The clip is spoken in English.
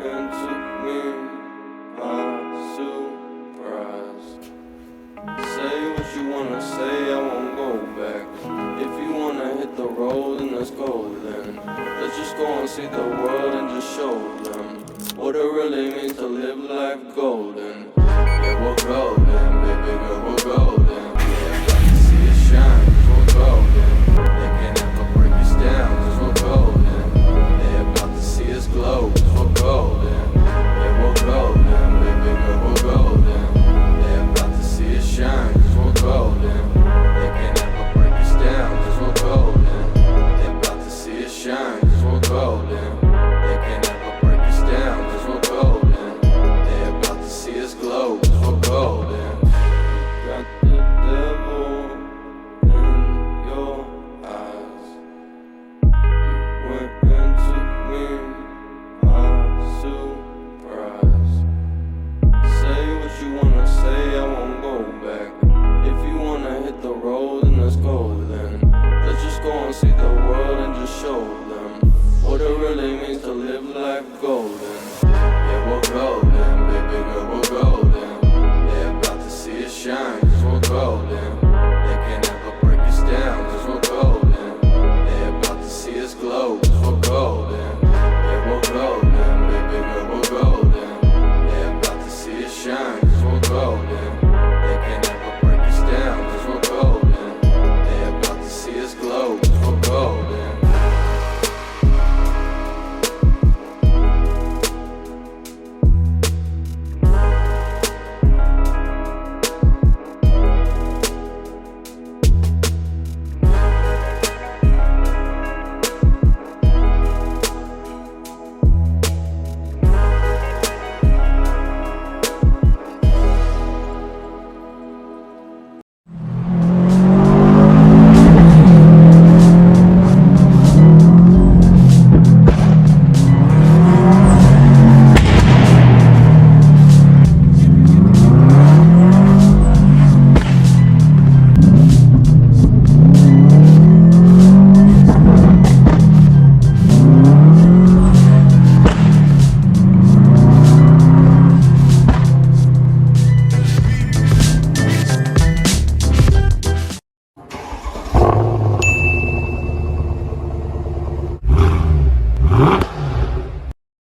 and took me by surprise. Say what you wanna say, I won't go back. If you wanna hit the road, then let's go then. Let's just go and see the world and just show them what it really means to live life golden. Yeah, we're golden, baby girl, we're golden. Yeah, got to see it shine, cause we're golden. They can't ever break us down, cause we're golden. They about to see us glow, cause we're golden. Yeah, we're golden, baby girl, we're golden. They about to see us shine, cause we're golden. They can't ever break us down, cause we're golden. They about to see us shine, cause we're golden. They can't ever break us down, cause we're golden. They about to see us glow, cause we're golden. Got the devil in your eyes. You went and took me by surprise. Say what you wanna say, I won't go back. If you wanna hit the road, then let's go then. Let's just go and see the world and just show them what it really means to live life golden.